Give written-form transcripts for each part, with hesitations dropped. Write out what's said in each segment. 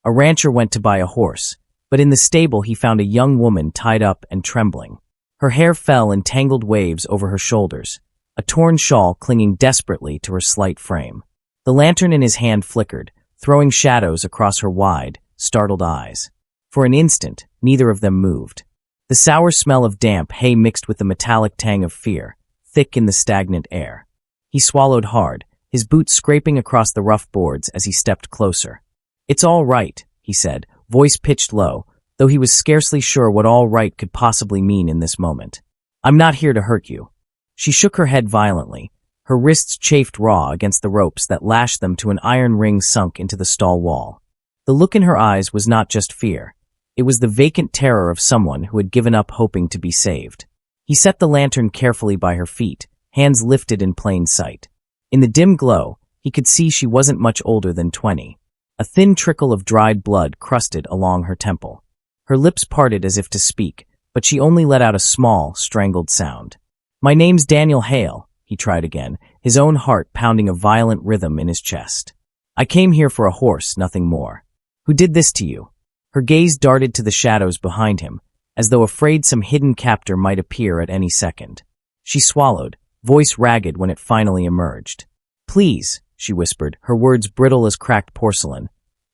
A rancher went to buy a horse, but in the stable he found a young woman tied up and trembling. Her hair fell in tangled waves over her shoulders, a torn shawl clinging desperately to her slight frame. The lantern in his hand flickered, throwing shadows across her wide, startled eyes. For an instant, neither of them moved. The sour smell of damp hay mixed with the metallic tang of fear, thick in the stagnant air. He swallowed hard, his boots scraping across the rough boards as he stepped closer. "It's all right," he said, voice pitched low, though he was scarcely sure what all right could possibly mean in this moment. "I'm not here to hurt you." She shook her head violently. Her wrists chafed raw against the ropes that lashed them to an iron ring sunk into the stall wall. The look in her eyes was not just fear. It was the vacant terror of someone who had given up hoping to be saved. He set the lantern carefully by her feet, hands lifted in plain sight. In the dim glow, he could see she wasn't much older than 20. A thin trickle of dried blood crusted along her temple. Her lips parted as if to speak, but she only let out a small, strangled sound. "My name's Daniel Hale," he tried again, his own heart pounding a violent rhythm in his chest. "I came here for a horse, nothing more. Who did this to you?" Her gaze darted to the shadows behind him, as though afraid some hidden captor might appear at any second. She swallowed, voice ragged when it finally emerged. "Please," she whispered, her words brittle as cracked porcelain.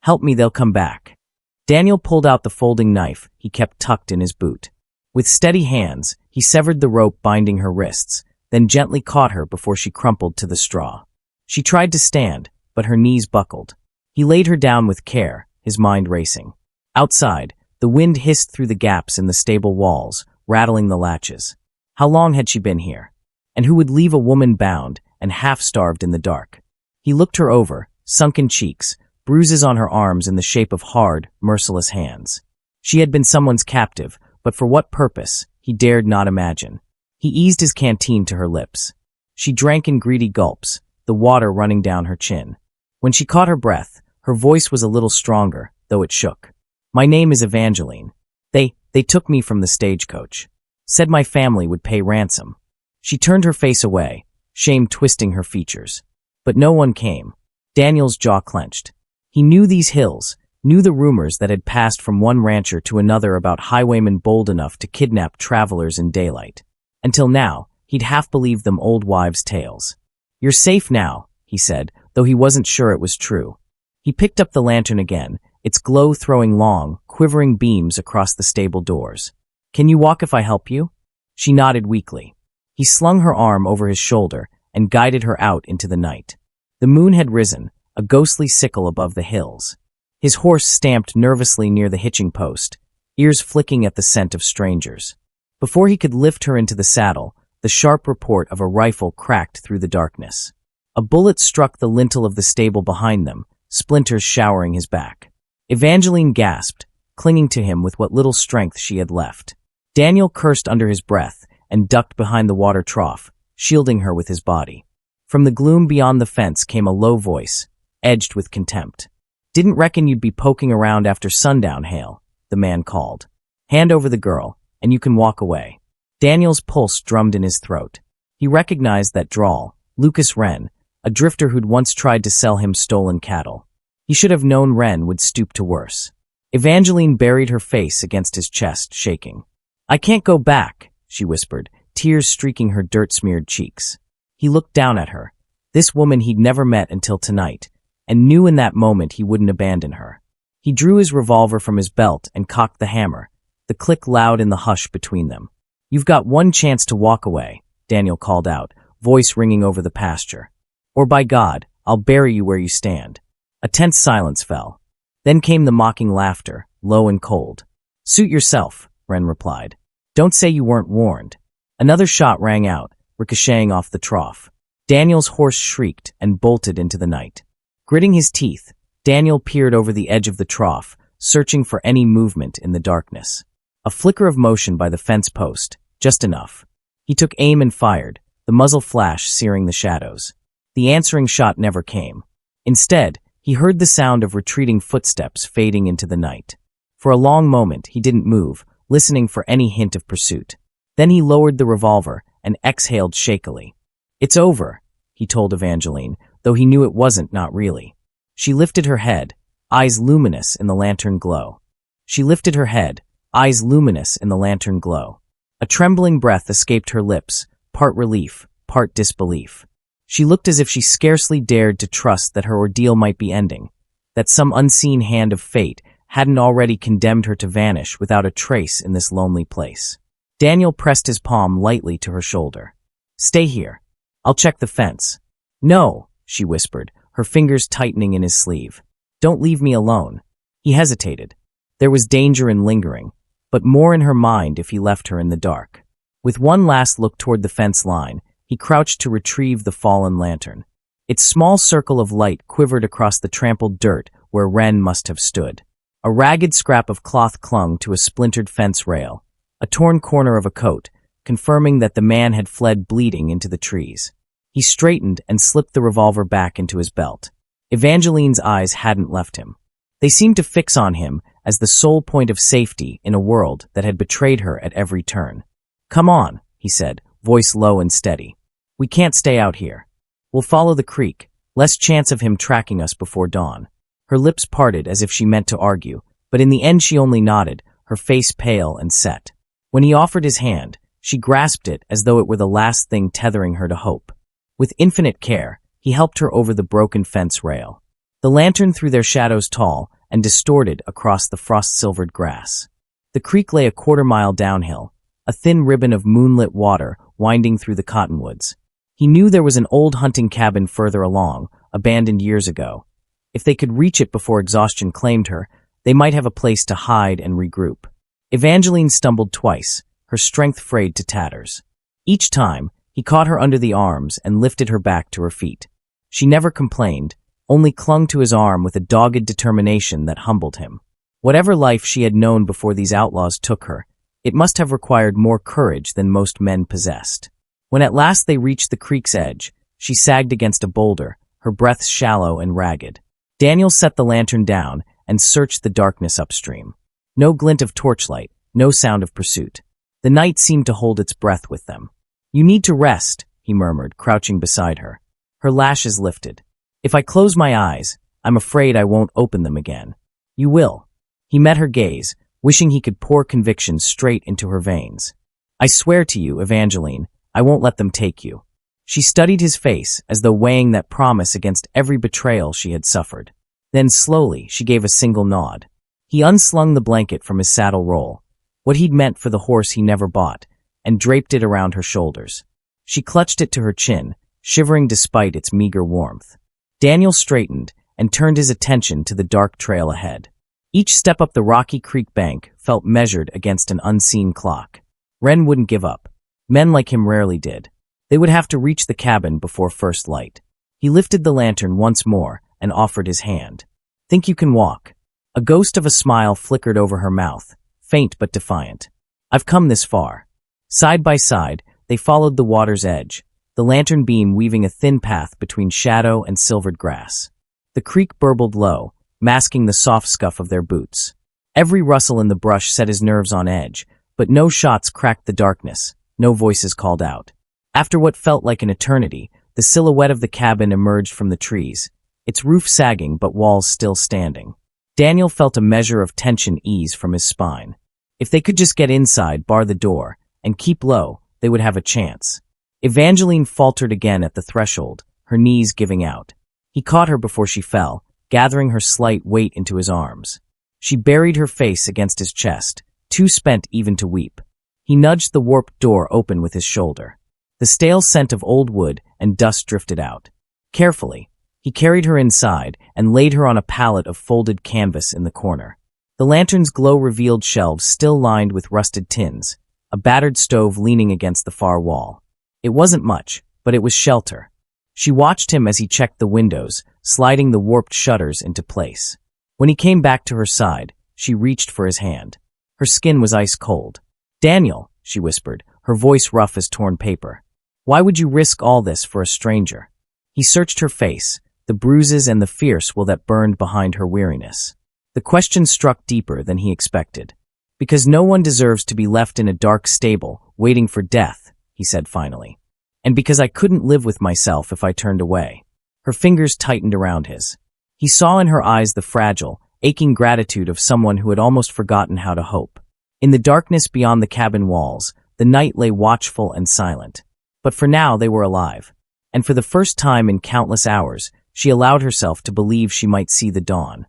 "Help me, they'll come back." Daniel pulled out the folding knife he kept tucked in his boot. With steady hands, he severed the rope binding her wrists, then gently caught her before she crumpled to the straw. She tried to stand, but her knees buckled. He laid her down with care, his mind racing. Outside, the wind hissed through the gaps in the stable walls, rattling the latches. How long had she been here? And who would leave a woman bound and half-starved in the dark? He looked her over, sunken cheeks, bruises on her arms in the shape of hard, merciless hands. She had been someone's captive, but for what purpose, he dared not imagine. He eased his canteen to her lips. She drank in greedy gulps, the water running down her chin. When she caught her breath, her voice was a little stronger, though it shook. "My name is Evangeline. They took me from the stagecoach. Said my family would pay ransom." She turned her face away, shame twisting her features. But no one came. Daniel's jaw clenched. He knew these hills, knew the rumors that had passed from one rancher to another about highwaymen bold enough to kidnap travelers in daylight. Until now, he'd half believed them old wives' tales. "You're safe now," he said, though he wasn't sure it was true. He picked up the lantern again, its glow throwing long, quivering beams across the stable doors. "Can you walk if I help you?" She nodded weakly. He slung her arm over his shoulder and guided her out into the night. The moon had risen, a ghostly sickle above the hills. His horse stamped nervously near the hitching post, ears flicking at the scent of strangers. Before he could lift her into the saddle, the sharp report of a rifle cracked through the darkness. A bullet struck the lintel of the stable behind them, splinters showering his back. Evangeline gasped, clinging to him with what little strength she had left. Daniel cursed under his breath and ducked behind the water trough, shielding her with his body. From the gloom beyond the fence came a low voice, edged with contempt. "Didn't reckon you'd be poking around after sundown, Hale," the man called. "Hand over the girl, and you can walk away." Daniel's pulse drummed in his throat. He recognized that drawl, Lucas Wren, a drifter who'd once tried to sell him stolen cattle. He should have known Wren would stoop to worse. Evangeline buried her face against his chest, shaking. "I can't go back," she whispered, tears streaking her dirt-smeared cheeks. He looked down at her, this woman he'd never met until tonight, and knew in that moment he wouldn't abandon her. He drew his revolver from his belt and cocked the hammer, the click loud in the hush between them. "You've got one chance to walk away," Daniel called out, voice ringing over the pasture. "Or by God, I'll bury you where you stand." A tense silence fell. Then came the mocking laughter, low and cold. "Suit yourself," Wren replied. "Don't say you weren't warned." Another shot rang out, ricocheting off the trough. Daniel's horse shrieked and bolted into the night. Gritting his teeth, Daniel peered over the edge of the trough, searching for any movement in the darkness. A flicker of motion by the fence post, just enough. He took aim and fired, the muzzle flash searing the shadows. The answering shot never came. Instead, he heard the sound of retreating footsteps fading into the night. For a long moment, he didn't move, listening for any hint of pursuit. Then he lowered the revolver and exhaled shakily. "It's over," he told Evangeline, though he knew it wasn't, not really. She lifted her head, eyes luminous in the lantern glow. She lifted her head, eyes luminous in the lantern glow. A trembling breath escaped her lips, part relief, part disbelief. She looked as if she scarcely dared to trust that her ordeal might be ending, that some unseen hand of fate hadn't already condemned her to vanish without a trace in this lonely place. Daniel pressed his palm lightly to her shoulder. "Stay here. I'll check the fence." "No," she whispered, her fingers tightening in his sleeve. "Don't leave me alone." He hesitated. There was danger in lingering, but more in her mind if he left her in the dark. With one last look toward the fence line, he crouched to retrieve the fallen lantern. Its small circle of light quivered across the trampled dirt where Wren must have stood. A ragged scrap of cloth clung to a splintered fence rail, a torn corner of a coat, confirming that the man had fled bleeding into the trees. He straightened and slipped the revolver back into his belt. Evangeline's eyes hadn't left him. They seemed to fix on him as the sole point of safety in a world that had betrayed her at every turn. "Come on," he said, voice low and steady. "We can't stay out here. We'll follow the creek, less chance of him tracking us before dawn." Her lips parted as if she meant to argue, but in the end she only nodded, her face pale and set. When he offered his hand, she grasped it as though it were the last thing tethering her to hope. With infinite care, he helped her over the broken fence rail. The lantern threw their shadows tall and distorted across the frost-silvered grass. The creek lay a quarter-mile downhill, a thin ribbon of moonlit water winding through the cottonwoods. He knew there was an old hunting cabin further along, abandoned years ago. If they could reach it before exhaustion claimed her, they might have a place to hide and regroup. Evangeline stumbled twice, her strength frayed to tatters. Each time, he caught her under the arms and lifted her back to her feet. She never complained, only clung to his arm with a dogged determination that humbled him. Whatever life she had known before these outlaws took her, it must have required more courage than most men possessed. When at last they reached the creek's edge, she sagged against a boulder, her breath shallow and ragged. Daniel set the lantern down and searched the darkness upstream. No glint of torchlight, no sound of pursuit. The night seemed to hold its breath with them. "You need to rest," he murmured, crouching beside her. Her lashes lifted. "If I close my eyes, I'm afraid I won't open them again." "You will." He met her gaze, wishing he could pour conviction straight into her veins. "I swear to you, Evangeline, I won't let them take you." She studied his face as though weighing that promise against every betrayal she had suffered. Then slowly she gave a single nod. He unslung the blanket from his saddle roll, what he'd meant for the horse he never bought, and draped it around her shoulders. She clutched it to her chin, shivering despite its meager warmth. Daniel straightened and turned his attention to the dark trail ahead. Each step up the rocky creek bank felt measured against an unseen clock. Wren wouldn't give up. Men like him rarely did. They would have to reach the cabin before first light. He lifted the lantern once more and offered his hand. "Think you can walk?" A ghost of a smile flickered over her mouth, faint but defiant. "I've come this far." Side by side, they followed the water's edge, the lantern beam weaving a thin path between shadow and silvered grass. The creek burbled low, masking the soft scuff of their boots. Every rustle in the brush set his nerves on edge, but no shots cracked the darkness, no voices called out. After what felt like an eternity, the silhouette of the cabin emerged from the trees, its roof sagging but walls still standing. Daniel felt a measure of tension ease from his spine. If they could just get inside, bar the door, and keep low, they would have a chance. Evangeline faltered again at the threshold, her knees giving out. He caught her before she fell, gathering her slight weight into his arms. She buried her face against his chest, too spent even to weep. He nudged the warped door open with his shoulder. The stale scent of old wood and dust drifted out. Carefully, he carried her inside and laid her on a pallet of folded canvas in the corner. The lantern's glow revealed shelves still lined with rusted tins, a battered stove leaning against the far wall. It wasn't much, but it was shelter. She watched him as he checked the windows, sliding the warped shutters into place. When he came back to her side, she reached for his hand. Her skin was ice cold. "Daniel," she whispered, her voice rough as torn paper. "Why would you risk all this for a stranger?" He searched her face, the bruises and the fierce will that burned behind her weariness. The question struck deeper than he expected. "Because no one deserves to be left in a dark stable, waiting for death," he said finally. "And because I couldn't live with myself if I turned away." Her fingers tightened around his. He saw in her eyes the fragile, aching gratitude of someone who had almost forgotten how to hope. In the darkness beyond the cabin walls, the night lay watchful and silent. But for now they were alive. And for the first time in countless hours, she allowed herself to believe she might see the dawn.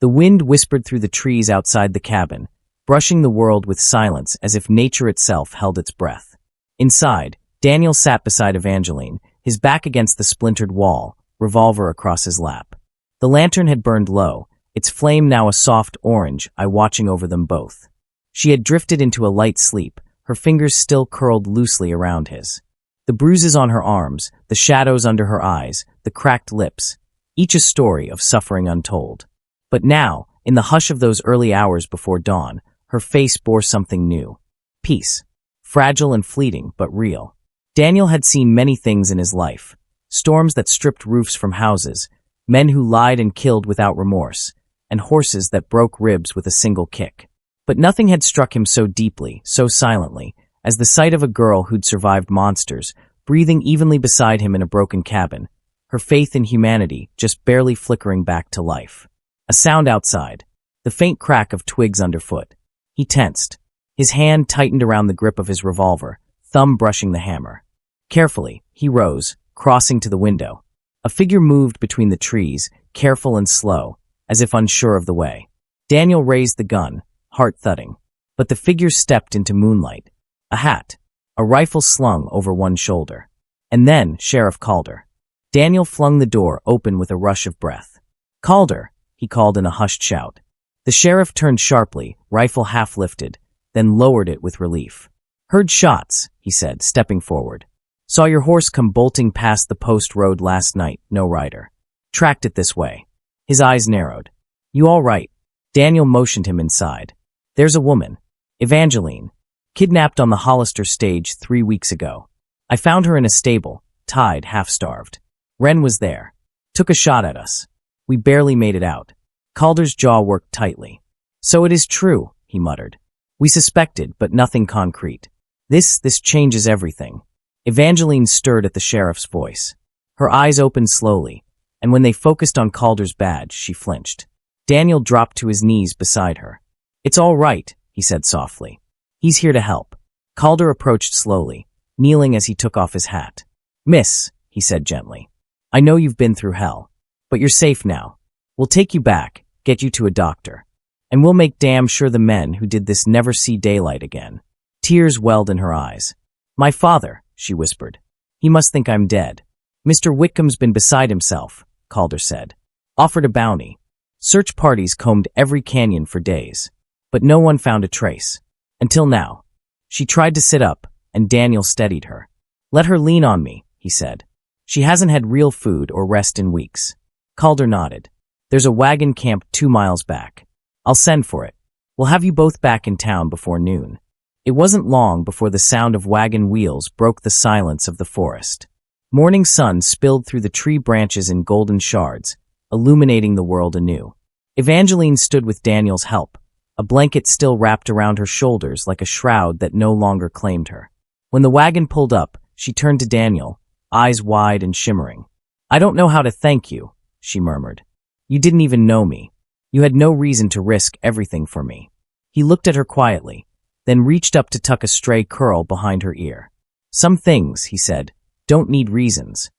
The wind whispered through the trees outside the cabin, brushing the world with silence as if nature itself held its breath. Inside, Daniel sat beside Evangeline, his back against the splintered wall, revolver across his lap. The lantern had burned low, its flame now a soft orange, eye watching over them both. She had drifted into a light sleep, her fingers still curled loosely around his. The bruises on her arms, the shadows under her eyes, the cracked lips, each a story of suffering untold. But now, in the hush of those early hours before dawn, her face bore something new. Peace. Fragile and fleeting, but real. Daniel had seen many things in his life. Storms that stripped roofs from houses, men who lied and killed without remorse, and horses that broke ribs with a single kick. But nothing had struck him so deeply, so silently, as the sight of a girl who'd survived monsters, breathing evenly beside him in a broken cabin, her faith in humanity just barely flickering back to life. A sound outside, the faint crack of twigs underfoot. He tensed. His hand tightened around the grip of his revolver, thumb brushing the hammer. Carefully, he rose, crossing to the window. A figure moved between the trees, careful and slow, as if unsure of the way. Daniel raised the gun, heart thudding. But the figure stepped into moonlight. A hat, a rifle slung over one shoulder. And then Sheriff Calder. Daniel flung the door open with a rush of breath. "Calder," he called in a hushed shout. The sheriff turned sharply, rifle half lifted, then lowered it with relief. "Heard shots," he said, stepping forward. "Saw your horse come bolting past the post road last night, no rider. Tracked it this way." His eyes narrowed. "You all right?" Daniel motioned him inside. "There's a woman. Evangeline. Kidnapped on the Hollister stage 3 weeks ago. I found her in a stable, tied, half-starved. Wren was there. Took a shot at us. We barely made it out." Calder's jaw worked tightly. "So it is true," he muttered. "We suspected, but nothing concrete. This changes everything." Evangeline stirred at the sheriff's voice. Her eyes opened slowly, and when they focused on Calder's badge, she flinched. Daniel dropped to his knees beside her. "It's all right," he said softly. "He's here to help." Calder approached slowly, kneeling as he took off his hat. "Miss," he said gently, "I know you've been through hell, but you're safe now. We'll take you back, get you to a doctor, and we'll make damn sure the men who did this never see daylight again." Tears welled in her eyes. "My father," she whispered. "He must think I'm dead." "Mr. Whitcomb's been beside himself," Calder said. "Offered a bounty. Search parties combed every canyon for days, but no one found a trace. Until now." She tried to sit up, and Daniel steadied her. "Let her lean on me," he said. "She hasn't had real food or rest in weeks." Calder nodded. "There's a wagon camped 2 miles back. I'll send for it. We'll have you both back in town before noon." It wasn't long before the sound of wagon wheels broke the silence of the forest. Morning sun spilled through the tree branches in golden shards, illuminating the world anew. Evangeline stood with Daniel's help, a blanket still wrapped around her shoulders like a shroud that no longer claimed her. When the wagon pulled up, she turned to Daniel, eyes wide and shimmering. "I don't know how to thank you," she murmured. "You didn't even know me. You had no reason to risk everything for me." He looked at her quietly, then reached up to tuck a stray curl behind her ear. "Some things," he said, "don't need reasons."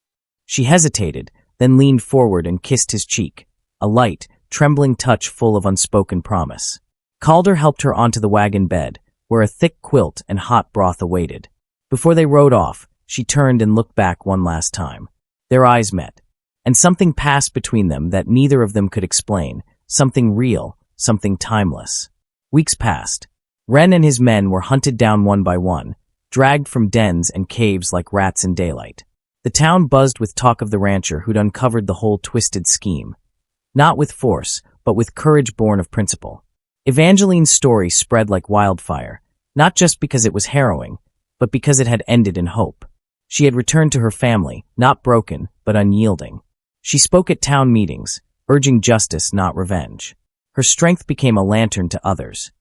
She hesitated, then leaned forward and kissed his cheek, a light, trembling touch full of unspoken promise. Calder helped her onto the wagon bed, where a thick quilt and hot broth awaited. Before they rode off, she turned and looked back one last time. Their eyes met, and something passed between them that neither of them could explain, something real, something timeless. Weeks passed. Wren and his men were hunted down one by one, dragged from dens and caves like rats in daylight. The town buzzed with talk of the rancher who'd uncovered the whole twisted scheme. Not with force, but with courage born of principle. Evangeline's story spread like wildfire, not just because it was harrowing, but because it had ended in hope. She had returned to her family, not broken, but unyielding. She spoke at town meetings, urging justice, not revenge. Her strength became a lantern to others.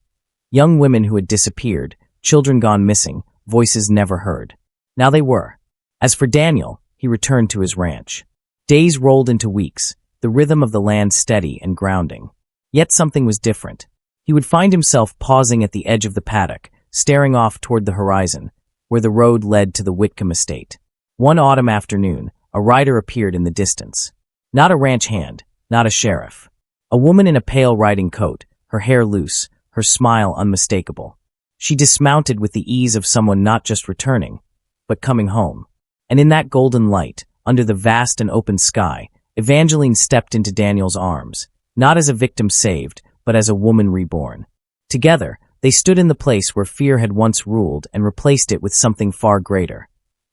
Young women who had disappeared, children gone missing, voices never heard. Now they were. As for Daniel, he returned to his ranch. Days rolled into weeks. the rhythm of the land steady and grounding. Yet something was different. He would find himself pausing at the edge of the paddock, staring off toward the horizon, where the road led to the Whitcomb estate. One autumn afternoon, a rider appeared in the distance. Not a ranch hand, not a sheriff. A woman in a pale riding coat, her hair loose, her smile unmistakable. She dismounted with the ease of someone not just returning, but coming home. And in that golden light, under the vast and open sky, Evangeline stepped into Daniel's arms, not as a victim saved, but as a woman reborn. Together, they stood in the place where fear had once ruled and replaced it with something far greater.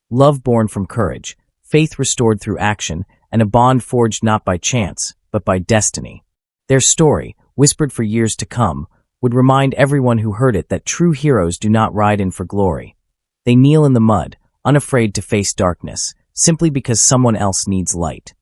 Love born from courage, faith restored through action, and a bond forged not by chance, but by destiny. Their story, whispered for years to come, would remind everyone who heard it that true heroes do not ride in for glory. They kneel in the mud, unafraid to face darkness, simply because someone else needs light.